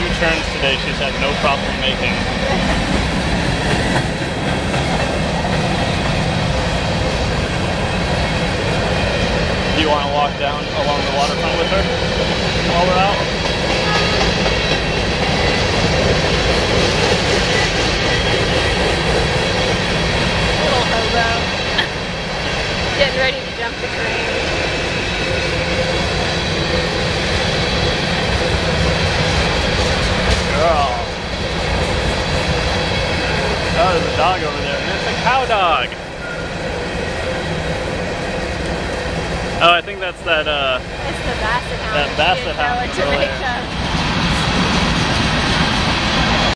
U-turns today she's had no problem making. Do you want to walk down along the waterfront with her while we're out? Little hobo. Getting ready to jump the crane. Girl. Oh, there's a dog over there, and it's a cow dog. Oh, I think that's that, It's the basset hound. that basset hound She didn't know what to earlier. make of.